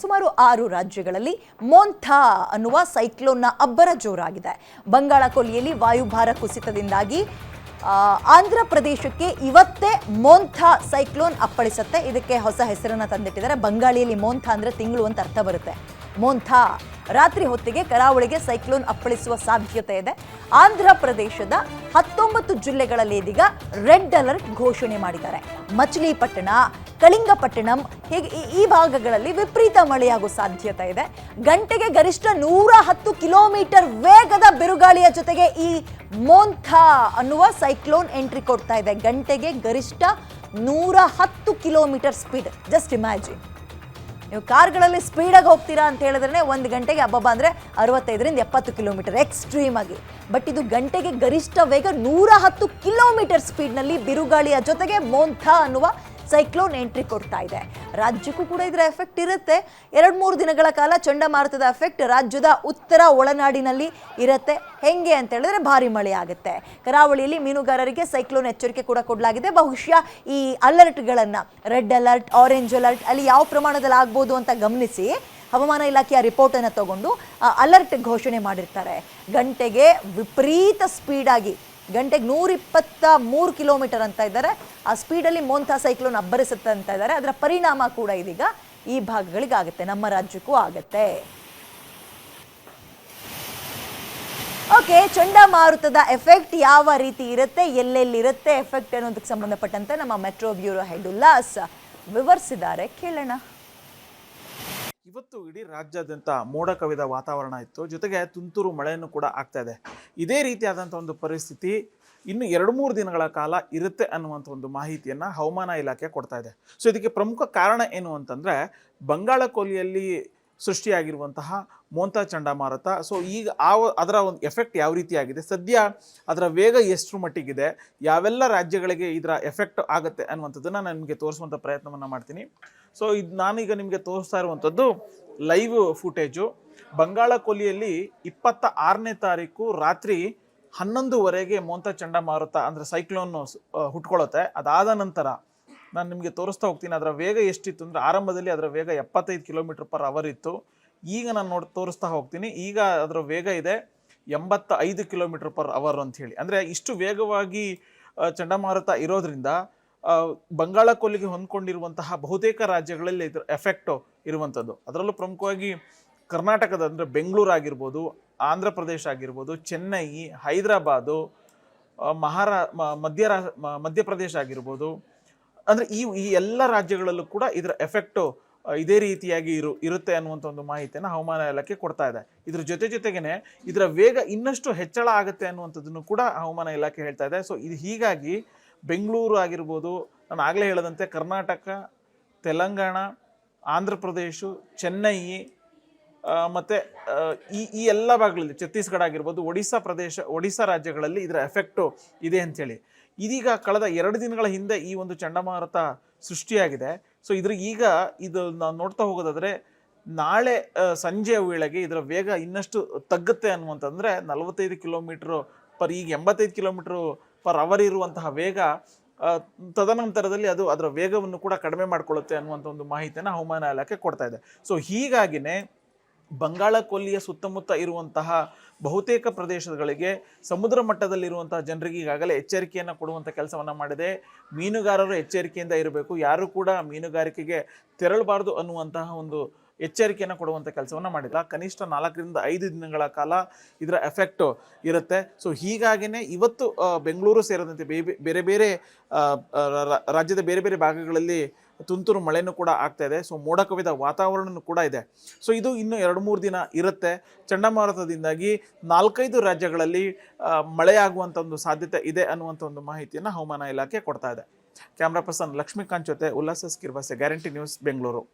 ಸುಮಾರು 6 ರಾಜ್ಯಗಳಲ್ಲಿ ಮೋಂಥಾ ಅನ್ನುವ ಸೈಕ್ಲೋನ್ನ ಅಬ್ಬರ ಜೋರಾಗಿದೆ. ಬಂಗಾಳ ಕೊಲ್ಲಿಯಲ್ಲಿ ವಾಯುಭಾರ ಕುಸಿತದಿಂದಾಗಿ ಆಂಧ್ರ ಪ್ರದೇಶಕ್ಕೆ ಇವತ್ತೇ ಮೋಂಥಾ ಸೈಕ್ಲೋನ್ ಅಪ್ಪಳಿಸುತ್ತೆ. ಇದಕ್ಕೆ ಹೊಸ ಹೆಸರನ್ನು ತಂದಿಟ್ಟಿದ್ದಾರೆ. ಬಂಗಾಳಿಯಲ್ಲಿ ಮೋಂಥಾ ಅಂದರೆ ತಿಂಗಳು ಅಂತ ಅರ್ಥ ಬರುತ್ತೆ. ಮೋಂಥಾ ರಾತ್ರಿ ಹೊತ್ತಿಗೆ ಕರಾವಳಿಗೆ ಸೈಕ್ಲೋನ್ ಅಪ್ಪಳಿಸುವ ಸಾಧ್ಯತೆ ಇದೆ. ಆಂಧ್ರ ಪ್ರದೇಶದ 19 ಜಿಲ್ಲೆಗಳಲ್ಲಿ ಇದೀಗ ರೆಡ್ ಅಲರ್ಟ್ ಘೋಷಣೆ ಮಾಡಿದ್ದಾರೆ. ಮಚಿಲಿಪಟ್ಟಣ, ಕಳಿಂಗಪಟ್ಟಣಂ ಹೀಗೆ ಈ ಭಾಗಗಳಲ್ಲಿ ವಿಪರೀತ ಮಳೆಯಾಗುವ ಸಾಧ್ಯತೆ ಇದೆ. ಗಂಟೆಗೆ ಗರಿಷ್ಠ 110 ಕಿಲೋಮೀಟರ್ ವೇಗದ ಬಿರುಗಾಳಿಯ ಜೊತೆಗೆ ಈ ಮೋಂಥಾ ಅನ್ನುವ ಸೈಕ್ಲೋನ್ ಎಂಟ್ರಿ ಕೊಡ್ತಾ ಇದೆ. ಗಂಟೆಗೆ ಗರಿಷ್ಠ 110 ಕಿಲೋಮೀಟರ್ ಸ್ಪೀಡ್. ಜಸ್ಟ್ ಇಮ್ಯಾಜಿನ್, ನೀವು ಕಾರ್ಗಳಲ್ಲಿ ಸ್ಪೀಡಾಗಿ ಹೋಗ್ತೀರಾ ಅಂತ ಹೇಳಿದ್ರೆ 1 ಗಂಟೆಗೆ ಹಬ್ಬ ಅಂದರೆ 65ರಿಂದ 70 ಕಿಲೋಮೀಟರ್ ಎಕ್ಸ್ಟ್ರೀಮ್ ಆಗಿ. ಬಟ್ ಇದು ಗಂಟೆಗೆ ಗರಿಷ್ಠ ವೇಗ 110 ಕಿಲೋಮೀಟರ್ ಸ್ಪೀಡ್ನಲ್ಲಿ ಬಿರುಗಾಳಿಯ ಜೊತೆಗೆ ಮೋಂಥಾ ಅನ್ನುವ ಸೈಕ್ಲೋನ್ ಎಂಟ್ರಿ ಕೊಡ್ತಾ ಇದೆ. ರಾಜ್ಯಕ್ಕೂ ಕೂಡ ಇದರ ಎಫೆಕ್ಟ್ ಇರುತ್ತೆ. 2-3 ದಿನಗಳ ಕಾಲ ಚಂಡಮಾರುತದ ಎಫೆಕ್ಟ್ ರಾಜ್ಯದ ಉತ್ತರ ಒಳನಾಡಿನಲ್ಲಿ ಇರುತ್ತೆ. ಹೆಂಗೆ ಅಂತ ಹೇಳಿದ್ರೆ ಭಾರಿ ಮಳೆ ಆಗುತ್ತೆ. ಕರಾವಳಿಯಲ್ಲಿ ಮೀನುಗಾರರಿಗೆ ಸೈಕ್ಲೋನ್ ಎಚ್ಚರಿಕೆ ಕೂಡ ಕೊಡಲಾಗಿದೆ. ಬಹುಶಃ ಈ ಅಲರ್ಟ್ಗಳನ್ನು ರೆಡ್ ಅಲರ್ಟ್, ಆರೆಂಜ್ ಅಲರ್ಟ್ ಅಲ್ಲಿ ಯಾವ ಪ್ರಮಾಣದಲ್ಲಿ ಆಗ್ಬೋದು ಅಂತ ಗಮನಿಸಿ ಹವಾಮಾನ ಇಲಾಖೆಯ ರಿಪೋರ್ಟನ್ನು ತಗೊಂಡು ಅಲರ್ಟ್ ಘೋಷಣೆ ಮಾಡಿರ್ತಾರೆ. ಗಂಟೆಗೆ ವಿಪರೀತ ಸ್ಪೀಡಾಗಿ ಗಂಟೆಗೆ 123 ಕಿಲೋಮೀಟರ್ ಅಂತ ಇದ್ದಾರೆ. ಆ ಸ್ಪೀಡಲ್ಲಿ ಮೋಂಥಾ ಸೈಕ್ಲೋನ್ ಅಬ್ಬರಿಸುತ್ತೆ ಅಂತ ಇದ್ದಾರೆ. ಅದರ ಪರಿಣಾಮ ಕೂಡ ಇದೀಗ ಈ ಭಾಗಗಳಿಗೆ ಆಗುತ್ತೆ, ನಮ್ಮ ರಾಜ್ಯಕ್ಕೂ ಆಗುತ್ತೆ. ಓಕೆ, ಚಂಡಮಾರುತದ ಎಫೆಕ್ಟ್ ಯಾವ ರೀತಿ ಇರುತ್ತೆ, ಎಲ್ಲೆಲ್ಲಿರುತ್ತೆ ಎಫೆಕ್ಟ್ ಅನ್ನೋದಕ್ಕೆ ಸಂಬಂಧಪಟ್ಟಂತೆ ನಮ್ಮ ಮೆಟ್ರೋ ಬ್ಯೂರೋ ಹೆಡ್ ಉಲ್ಲಾಸ್ ವಿವರಿಸಿದ್ದಾರೆ. ಕೇಳೋಣ. ಇವತ್ತು ಇಡೀ ರಾಜ್ಯಾದ್ಯಂತ ಮೋಡ ಕವಿದ ವಾತಾವರಣ ಇತ್ತು. ಜೊತೆಗೆ ತುಂತುರು ಮಳೆಯನ್ನು ಕೂಡ ಆಗ್ತಾ ಇದೆ. ಇದೇ ರೀತಿಯಾದಂಥ ಒಂದು ಪರಿಸ್ಥಿತಿ ಇನ್ನು 2-3 ದಿನಗಳ ಕಾಲ ಇರುತ್ತೆ ಅನ್ನುವಂಥ ಒಂದು ಮಾಹಿತಿಯನ್ನು ಹವಾಮಾನ ಇಲಾಖೆ ಕೊಡ್ತಾ ಇದೆ. ಸೊ ಇದಕ್ಕೆ ಪ್ರಮುಖ ಕಾರಣ ಏನು ಅಂತಂದರೆ ಬಂಗಾಳ ಕೊಲ್ಲಿಯಲ್ಲಿ ಸೃಷ್ಟಿಯಾಗಿರುವಂತಹ ಮೋಂಥಾ ಚಂಡಮಾರುತ. ಸೊ ಈಗ ಅದರ ಒಂದು ಎಫೆಕ್ಟ್ ಯಾವ ರೀತಿಯಾಗಿದೆ, ಸದ್ಯ ಅದರ ವೇಗ ಎಷ್ಟು ಮಟ್ಟಿಗಿದೆ, ಯಾವೆಲ್ಲ ರಾಜ್ಯಗಳಿಗೆ ಇದರ ಎಫೆಕ್ಟ್ ಆಗುತ್ತೆ ಅನ್ನುವಂಥದ್ದನ್ನು ನಾನು ನಿಮಗೆ ತೋರಿಸುವಂಥ ಪ್ರಯತ್ನವನ್ನು ಮಾಡ್ತೀನಿ. ಸೊ ಇದು ನಾನೀಗ ನಿಮಗೆ ತೋರಿಸ್ತಾ ಇರುವಂಥದ್ದು ಲೈವ್ ಫುಟೇಜು. ಬಂಗಾಳ ಕೊಲ್ಲಿಯಲ್ಲಿ 26ನೇ ತಾರೀಕು ರಾತ್ರಿ 11:00ವರೆಗೆ ಮೋಂಥಾ ಚಂಡಮಾರುತ ಅಂದರೆ ಸೈಕ್ಲೋನ್ ಹುಟ್ಕೊಳ್ಳುತ್ತೆ. ಅದಾದ ನಂತರ ನಾನು ನಿಮಗೆ ತೋರಿಸ್ತಾ ಹೋಗ್ತೀನಿ. ಅದರ ವೇಗ ಎಷ್ಟಿತ್ತು ಅಂದರೆ ಆರಂಭದಲ್ಲಿ ಅದರ ವೇಗ 75 km/h ಇತ್ತು. ಈಗ ನಾನು ತೋರಿಸ್ತಾ ಹೋಗ್ತೀನಿ. ಈಗ ಅದರ ವೇಗ ಇದೆ 85 km/h ಅಂಥೇಳಿ. ಅಂದರೆ ಇಷ್ಟು ವೇಗವಾಗಿ ಚಂಡಮಾರುತ ಇರೋದ್ರಿಂದ ಬಂಗಾಳ ಕೊಲ್ಲಿಗೆ ಹೊಂದ್ಕೊಂಡಿರುವಂತಹ ಬಹುತೇಕ ರಾಜ್ಯಗಳಲ್ಲಿ ಇದರ ಎಫೆಕ್ಟು ಇರುವಂಥದ್ದು. ಅದರಲ್ಲೂ ಪ್ರಮುಖವಾಗಿ ಕರ್ನಾಟಕದ ಅಂದರೆ ಬೆಂಗಳೂರು ಆಗಿರ್ಬೋದು, ಆಂಧ್ರ ಪ್ರದೇಶ ಆಗಿರ್ಬೋದು, ಚೆನ್ನೈ, ಹೈದರಾಬಾದು, ಮಧ್ಯಪ್ರದೇಶ ಆಗಿರ್ಬೋದು, ಅಂದರೆ ಈ ಎಲ್ಲ ರಾಜ್ಯಗಳಲ್ಲೂ ಕೂಡ ಇದರ ಎಫೆಕ್ಟು ಇದೇ ರೀತಿಯಾಗಿ ಇರುತ್ತೆ ಅನ್ನುವಂಥ ಒಂದು ಮಾಹಿತಿಯನ್ನು ಹವಾಮಾನ ಇಲಾಖೆ ಕೊಡ್ತಾ ಇದೆ. ಇದ್ರ ಜೊತೆಗೇನೆ ಇದರ ವೇಗ ಇನ್ನಷ್ಟು ಹೆಚ್ಚಳ ಆಗುತ್ತೆ ಅನ್ನುವಂಥದ್ದನ್ನು ಕೂಡ ಹವಾಮಾನ ಇಲಾಖೆ ಹೇಳ್ತಾ ಇದೆ. ಸೊ ಇದು ಹೀಗಾಗಿ ಬೆಂಗಳೂರು ಆಗಿರ್ಬೋದು, ನಾನು ಆಗಲೇ ಹೇಳದಂತೆ ಕರ್ನಾಟಕ, ತೆಲಂಗಾಣ, ಆಂಧ್ರ ಪ್ರದೇಶ, ಚೆನ್ನೈ ಮತ್ತು ಈ ಎಲ್ಲ ಭಾಗಗಳಲ್ಲಿ ಛತ್ತೀಸ್ಗಢ ಆಗಿರ್ಬೋದು, ಒಡಿಸ್ಸಾ ರಾಜ್ಯಗಳಲ್ಲಿ ಇದರ ಎಫೆಕ್ಟು ಇದೆ ಅಂಥೇಳಿ. ಇದೀಗ ಕಳೆದ 2 ದಿನಗಳ ಹಿಂದೆ ಈ ಒಂದು ಚಂಡಮಾರುತ ಸೃಷ್ಟಿಯಾಗಿದೆ. ಸೊ ಇದು ನಾವು ನೋಡ್ತಾ ಹೋಗೋದಾದರೆ ನಾಳೆ ಸಂಜೆಯ ವೇಳೆಗೆ ಇದರ ವೇಗ ಇನ್ನಷ್ಟು ತಗ್ಗುತ್ತೆ ಅನ್ನುವಂತಂದರೆ 45 km/h, ಈಗ 85 km/h ಇರುವಂತಹ ವೇಗ ತದನಂತರದಲ್ಲಿ ಅದರ ವೇಗವನ್ನು ಕೂಡ ಕಡಿಮೆ ಮಾಡಿಕೊಳ್ಳುತ್ತೆ ಅನ್ನುವಂಥ ಒಂದು ಮಾಹಿತಿಯನ್ನು ಹವಾಮಾನ ಇಲಾಖೆ ಕೊಡ್ತಾ ಇದೆ. ಸೊ ಹೀಗಾಗಿನೇ ಬಂಗಾಳ ಕೊಲ್ಲಿಯ ಸುತ್ತಮುತ್ತ ಇರುವಂತಹ ಬಹುತೇಕ ಪ್ರದೇಶಗಳಿಗೆ ಸಮುದ್ರ ಮಟ್ಟದಲ್ಲಿರುವಂತಹ ಜನರಿಗೆ ಈಗಾಗಲೇ ಎಚ್ಚರಿಕೆಯನ್ನು ಕೊಡುವಂಥ ಕೆಲಸವನ್ನು ಮಾಡಿದೆ. ಮೀನುಗಾರರು ಎಚ್ಚರಿಕೆಯಿಂದ ಇರಬೇಕು, ಯಾರು ಕೂಡ ಮೀನುಗಾರಿಕೆಗೆ ತೆರಳಬಾರ್ದು ಅನ್ನುವಂತಹ ಒಂದು ಎಚ್ಚರಿಕೆಯನ್ನು ಕೊಡುವಂಥ ಕೆಲಸವನ್ನು ಮಾಡಿಲ್ಲ. ಕನಿಷ್ಠ 4ರಿಂದ 5 ದಿನಗಳ ಕಾಲ ಇದರ ಎಫೆಕ್ಟು ಇರುತ್ತೆ. ಸೊ ಹೀಗಾಗಿನೇ ಇವತ್ತು ಬೆಂಗಳೂರು ಸೇರಿದಂತೆ ಬೇರೆ ಬೇರೆ ರಾಜ್ಯದ ಬೇರೆ ಬೇರೆ ಭಾಗಗಳಲ್ಲಿ ತುಂತುರು ಮಳೆನೂ ಕೂಡ ಆಗ್ತಾ ಇದೆ. ಸೊ ಮೋಡ ಕವಿದ ವಾತಾವರಣನೂ ಕೂಡ ಇದೆ. ಸೊ ಇದು ಇನ್ನು 2-3 ದಿನ ಇರುತ್ತೆ. ಚಂಡಮಾರುತದಿಂದಾಗಿ 4-5 ರಾಜ್ಯಗಳಲ್ಲಿ ಮಳೆಯಾಗುವಂಥ ಒಂದು ಸಾಧ್ಯತೆ ಇದೆ ಅನ್ನುವಂಥ ಒಂದು ಮಾಹಿತಿಯನ್ನು ಹವಾಮಾನ ಇಲಾಖೆ ಕೊಡ್ತಾ ಇದೆ. ಕ್ಯಾಮ್ರಾ ಪರ್ಸನ್ ಲಕ್ಷ್ಮೀಕಾಂತ್ ಜೊತೆ ಉಲ್ಲಾಸ ಸ್ಕಿರ್ಬಾಸೆ, ಗ್ಯಾರಂಟಿ ನ್ಯೂಸ್, ಬೆಂಗಳೂರು.